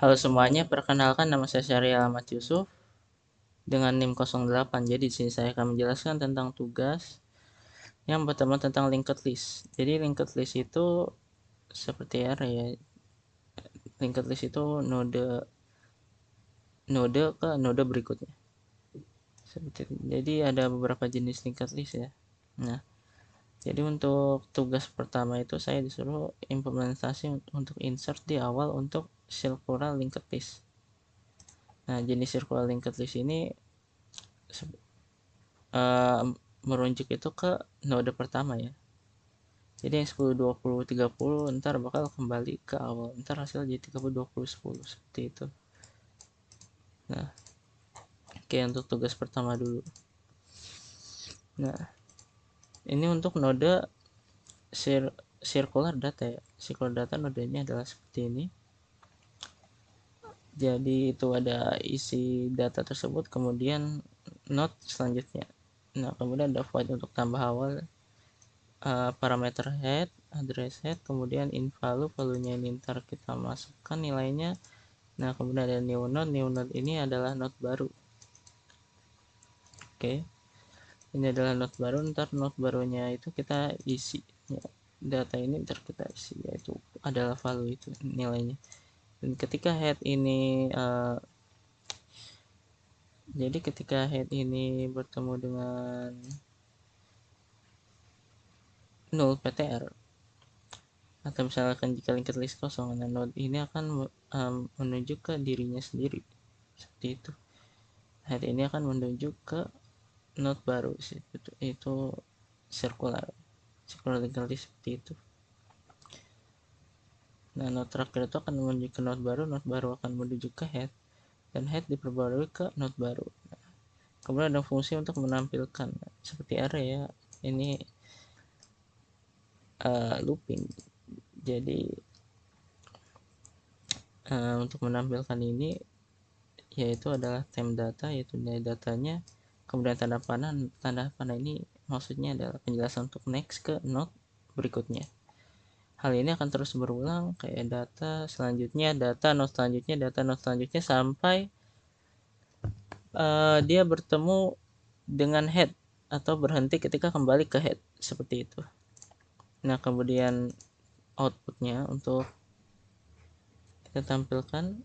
Halo semuanya, perkenalkan nama saya Syahrial Ahmad Yusuf dengan NIM 08. Jadi di sini saya akan menjelaskan tentang tugas yang pertama tentang linked list. Jadi linked list itu seperti apa ya? Linked list itu node node ke node berikutnya. Jadi ada beberapa jenis linked list ya. Nah, jadi untuk tugas pertama itu saya disuruh implementasi untuk insert di awal untuk circular linked list. Nah, jenis circular linked list ini uh, merujuk itu ke node pertama ya. Jadi yang 10 20 30 ntar bakal kembali ke awal. Ntar hasil jadi 30 20 10 seperti itu. Nah, oke untuk tugas pertama dulu. Nah, ini untuk node circular data ya. Circular data nodenya adalah seperti ini. Jadi itu ada isi data tersebut, kemudian node selanjutnya. Nah, kemudian ada void untuk tambah awal, parameter head, address head, kemudian invalue, valuenya ini ntar kita masukkan nilainya. Nah, kemudian ada new node ini adalah node baru. Oke, ini adalah node baru, ntar node barunya itu kita isi ya, data ini ntar kita isi, yaitu adalah value itu nilainya. Dan ketika head ini jadi ketika head ini bertemu dengan null PTR, atau misalkan jika linked list kosong, nah node ini akan menuju ke dirinya sendiri seperti itu. Head ini akan menuju ke node baru itu circular linked list seperti itu. Nah, node terakhir itu akan menuju ke node baru akan menuju ke head, dan head diperbarui ke node baru. Nah, kemudian ada fungsi untuk menampilkan seperti array ya. Ini looping. Jadi untuk menampilkan ini yaitu adalah time data, yaitu nilai datanya, kemudian tanda panah ini maksudnya adalah penjelasan untuk next ke node berikutnya. Hal ini akan terus berulang kayak data selanjutnya, data node selanjutnya sampai dia bertemu dengan head atau berhenti ketika kembali ke head seperti itu. Nah, kemudian outputnya untuk kita tampilkan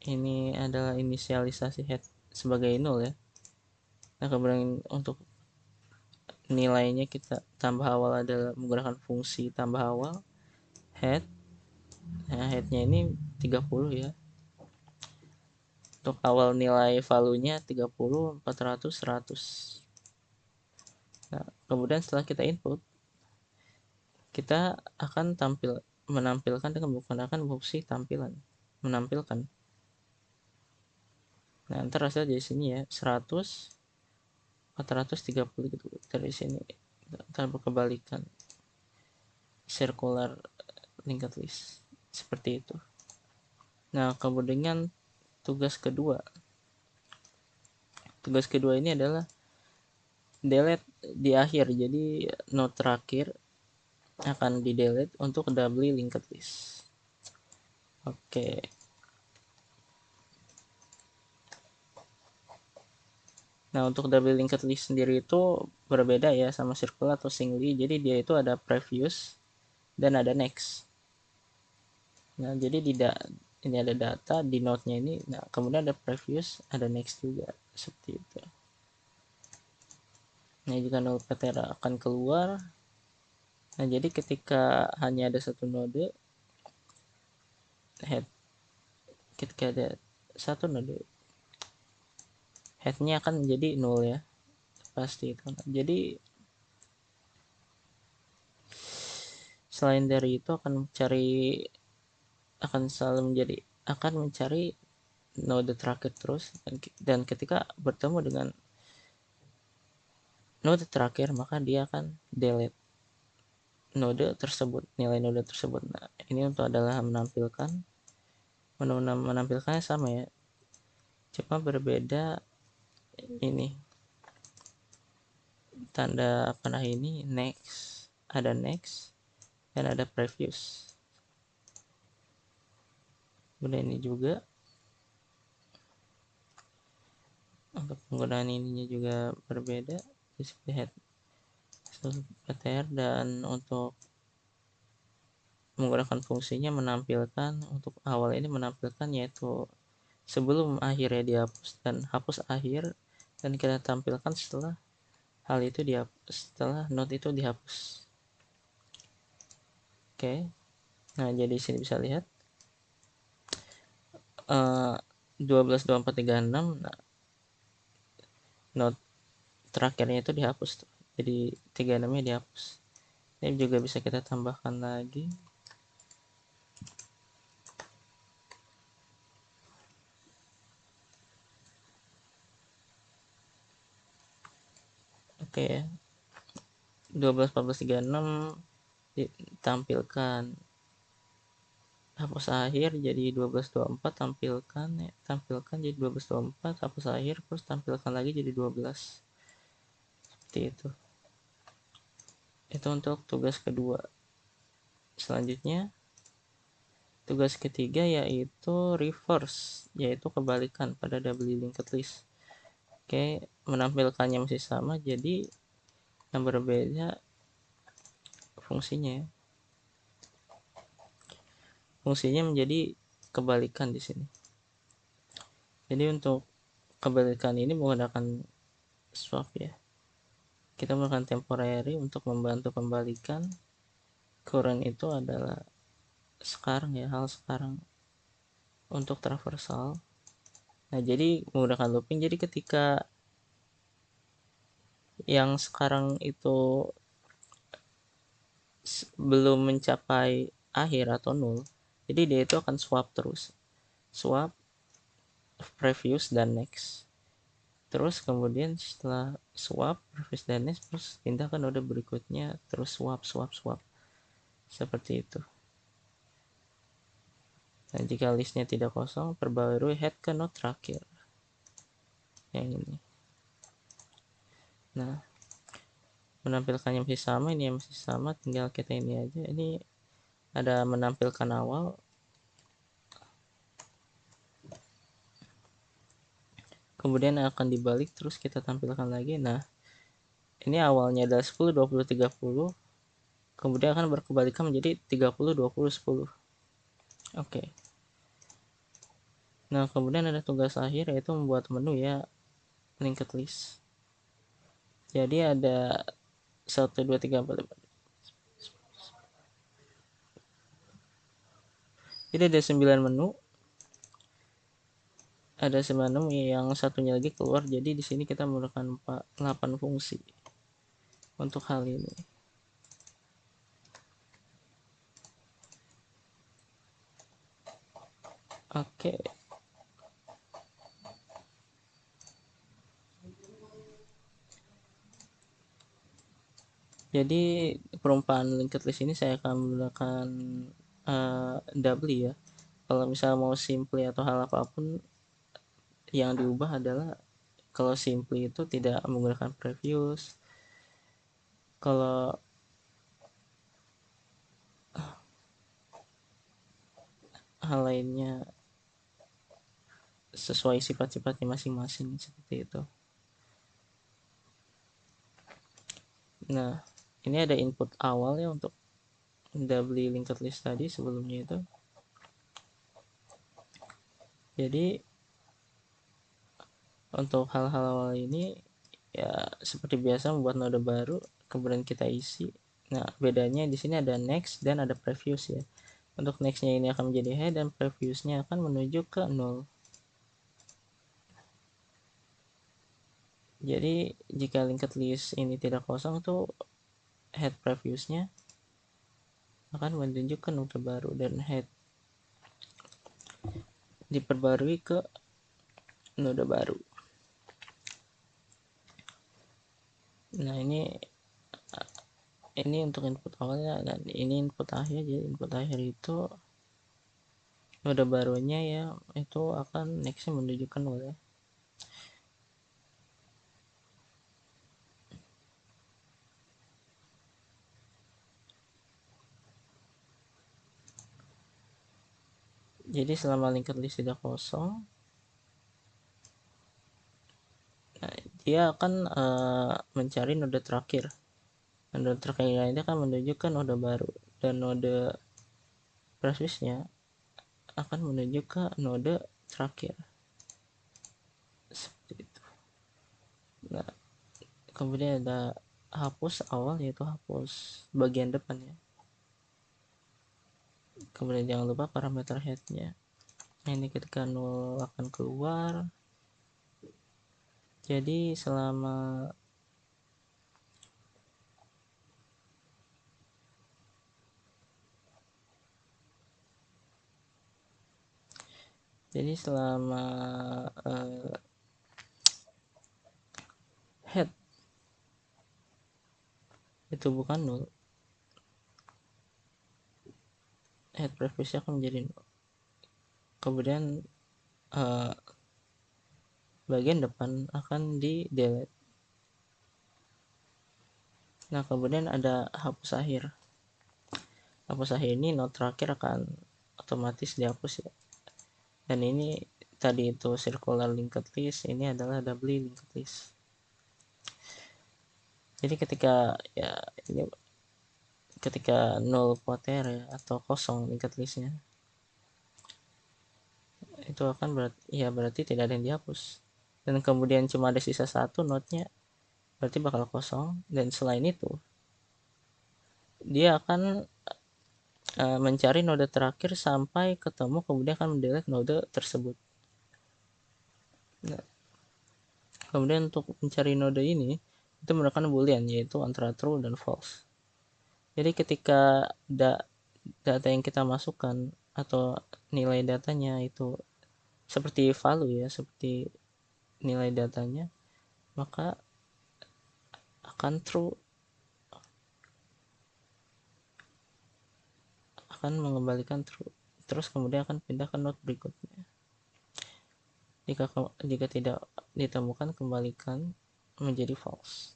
ini adalah inisialisasi head sebagai null ya. Nah, kemudian untuk nilainya kita tambah awal adalah menggunakan fungsi tambah awal head. Nah, headnya ini 30 ya. Untuk awal nilai value-nya 30, 400, 100. Nah, kemudian setelah kita input, kita akan menampilkan dengan menggunakan fungsi tampilan menampilkan. Nah, ntar hasil dari sini ya 100, 430 gitu dari sini. Ntar berkebalikan circular linked list seperti itu. Nah, kemudian tugas kedua ini adalah delete di akhir. Jadi node terakhir akan di delete untuk doubly linked list. Oke. Nah, untuk double linked list sendiri itu berbeda ya sama circle atau singly. Jadi dia itu ada previous dan ada next. Nah, jadi ini ada data di node-nya ini. Nah, kemudian ada previous, ada next juga seperti itu. Nah, jika node PTR akan keluar. Nah, jadi ketika hanya ada satu node head, ketika ada satu node headnya akan menjadi nol ya, pasti itu. Jadi selain dari itu akan selalu mencari node terakhir terus, dan ketika bertemu dengan node terakhir maka dia akan delete nilai node tersebut. Nah, ini untuk adalah menampilkannya sama ya, cuma berbeda ini tanda panah ini ada next dan ada previous. Kemudian ini juga penggunaan ininya juga berbeda, display head PTR, dan untuk menggunakan fungsinya menampilkan, untuk awal ini menampilkan yaitu sebelum akhirnya dihapus dan hapus akhir, dan kita tampilkan setelah hal itu dihapus, setelah note itu dihapus. Oke, nah jadi sini bisa lihat 12, 24, 36, nah, note terakhirnya itu dihapus tuh. Jadi 36 nya dihapus. Ini juga bisa kita tambahkan lagi. Oke ya. 12, 14, 36 ditampilkan hapus akhir jadi 12, 24, tampilkan ya, tampilkan jadi 12, 24, hapus akhir, terus tampilkan lagi jadi 12. Seperti itu. Itu untuk tugas kedua. Selanjutnya tugas ketiga yaitu reverse, yaitu kebalikan pada doubly linked list. Oke, menampilkannya masih sama, jadi yang berbeda fungsinya. Fungsinya menjadi kebalikan di sini. Jadi untuk kebalikan ini menggunakan swap ya. Kita menggunakan temporary untuk membantu pembalikan. Current itu adalah sekarang ya, hal sekarang. Untuk traversal, nah jadi menggunakan looping, jadi ketika yang sekarang itu belum mencapai akhir atau nol, jadi dia itu akan swap terus, swap, previous, dan next. Terus kemudian setelah swap, previous, dan next, terus pindah ke node berikutnya, terus swap, swap, swap, seperti itu. Nah jika listnya tidak kosong, perbarui head ke node terakhir yang ini. Nah menampilkannya masih sama, ini masih sama, tinggal kita ini aja. Ini ada menampilkan awal, kemudian akan dibalik, terus kita tampilkan lagi. Nah ini awalnya adalah 10, 20, 30, kemudian akan berkebalikan menjadi 30, 20, 10. Oke. Nah kemudian ada tugas akhir yaitu membuat menu ya, linked list. Jadi ada 1, 2, 3, 4, 5. Jadi ada 9 menu. Ada 9 menu, yang satunya lagi keluar. Jadi di sini kita menggunakan 8 fungsi untuk hal ini. Oke. Jadi perumpamaan linked list ini saya akan menggunakan doubly ya. Kalau misalnya mau simple atau hal apapun, yang diubah adalah kalau simple itu tidak menggunakan previous. Kalau hal lainnya sesuai sifat-sifatnya masing-masing, seperti itu. Nah ini ada input awal ya untuk doubly linked list tadi sebelumnya itu. Jadi untuk hal-hal awal ini ya seperti biasa, membuat node baru kemudian kita isi. Nah bedanya di sini ada next dan ada previous ya. Untuk nextnya ini akan menjadi head dan previousnya akan menuju ke 0. Jadi jika linked list ini tidak kosong, tuh head previousnya akan menunjuk ke node baru, dan head diperbarui ke node baru. Nah ini untuk input awalnya, dan ini input akhir. Jadi input akhir itu node barunya ya, itu akan nextnya menuju ke 0 ya. Jadi selama linked list tidak kosong, dia akan mencari node terakhir. Node terakhir ini akan menuju ke node baru, dan node prefixnya akan menuju ke node terakhir, seperti itu. Nah, kemudian ada hapus awal, yaitu hapus bagian depan ya. Kemudian jangan lupa parameter headnya. Nah, ini ketika 0 akan keluar. Jadi selama head itu bukan 0, head prefixnya akan menjadi 0. Kemudian bagian depan akan di delete. Nah, kemudian ada hapus akhir. Hapus akhir ini node terakhir akan otomatis dihapus ya. Dan ini tadi itu circular linked list, ini adalah doubly linked list. Jadi ketika ya ini ketika 0 poter ya, atau kosong linked listnya, itu akan berarti tidak ada yang dihapus. Dan kemudian cuma ada sisa satu node-nya, berarti bakal kosong. Dan selain itu dia akan mencari node terakhir sampai ketemu, kemudian akan mendelete node tersebut. Nah, kemudian untuk mencari node ini itu menggunakan boolean, yaitu antara true dan false. Jadi ketika data yang kita masukkan atau nilai datanya itu seperti value ya, seperti nilai datanya, maka akan true, akan mengembalikan true. Terus kemudian akan pindah ke node berikutnya. Jika tidak ditemukan, kembalikan menjadi false.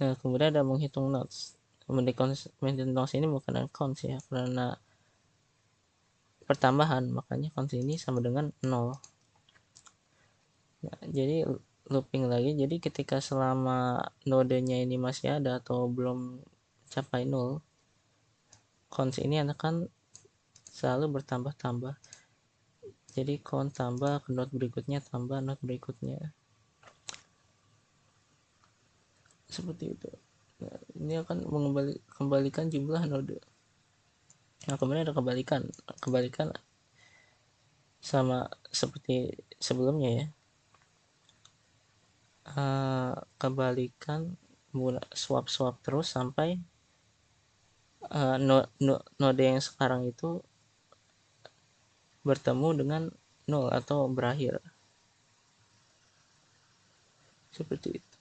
Nah, kemudian ada menghitung nodes. Menghitung nodes ini bukan count ya, karena pertambahan, makanya count ini sama dengan 0. Nah, jadi looping lagi. Jadi ketika selama nodenya ini masih ada atau belum capai 0, count ini akan selalu bertambah-tambah. Jadi count tambah ke node berikutnya, tambah node berikutnya, seperti itu. Nah, ini akan kembalikan jumlah node. Nah, kemudian ada kebalikan sama seperti sebelumnya ya. Kebalikan swap terus sampai node yang sekarang itu bertemu dengan 0 atau berakhir, seperti itu.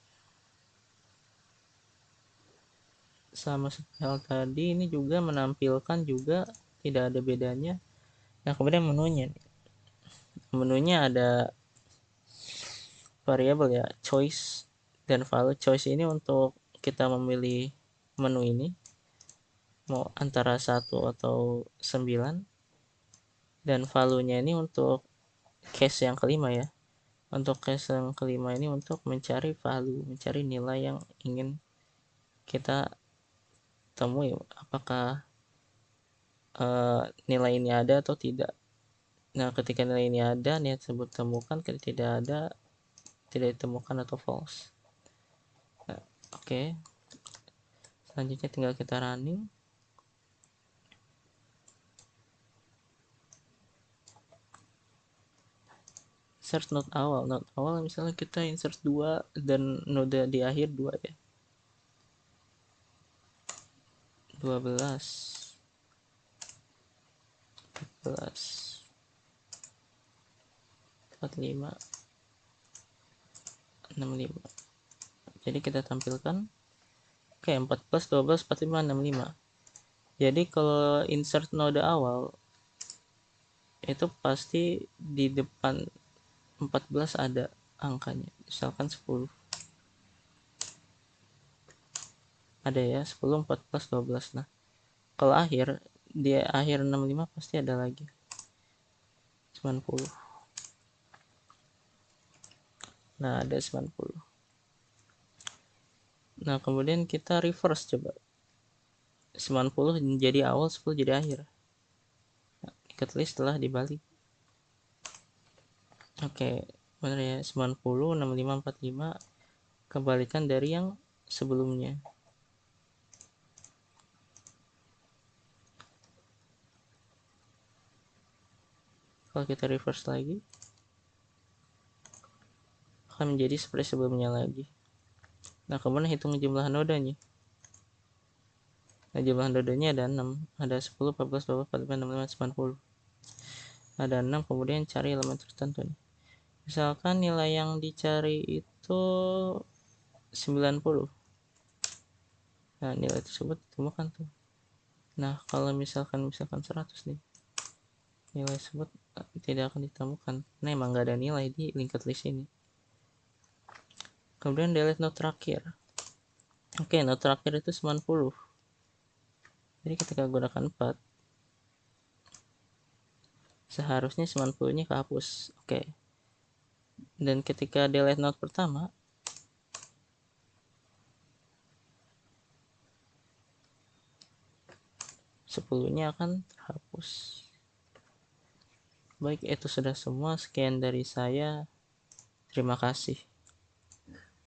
Sama seperti hal tadi, ini juga menampilkan juga tidak ada bedanya. Nah, kemudian menunya ada variabel ya, choice dan value. Choice ini untuk kita memilih menu ini mau antara 1 atau 9, dan value-nya ini untuk case yang kelima ya. Untuk case yang kelima ini untuk mencari value, mencari nilai yang ingin kita temui, apakah nilai ini ada atau tidak. Nah, ketika nilai ini ada, nilai tersebut temukan. Ketika tidak ada, tidak ditemukan atau false. Nah, oke. Selanjutnya tinggal kita running. Insert node awal. Node awal misalnya kita insert 2 dan node di akhir 2 ya. 12, 14, 45, 65. Jadi kita tampilkan oke, 14, 12, 45, 65. Jadi kalau insert node awal itu pasti di depan 14 ada angkanya, misalkan 10. Ada ya, 10, 14, 12. Nah, kalau di akhir 65 pasti ada lagi 90. Nah, ada 90. Nah, kemudian kita reverse coba. 90 jadi awal, 10 jadi akhir. Nah, linked list telah dibalik. Oke, benar ya. 90, 65, 45 kebalikan dari yang sebelumnya. Kalau kita reverse lagi, akan menjadi seperti sebelumnya lagi. Nah, kemudian hitung jumlah nodanya. Nah, jumlah nodanya ada 6. Ada 10, 14, 12, 45, 65, 90. Ada 6, kemudian cari elemen tertentu nih. Misalkan nilai yang dicari itu 90. Nah, nilai tersebut ditemukan tuh. Nah, kalau misalkan 100 nih, nilai tersebut tidak akan ditemukan. Nah, emang nggak ada nilai di linked list ini. Kemudian delete node terakhir. Oke, node terakhir itu 90. Jadi ketika gunakan 4, seharusnya 90-nya kehapus. Oke. Dan ketika delete node pertama, 10-nya akan terhapus. Baik, itu sudah semua. Sekian dari saya. Terima kasih.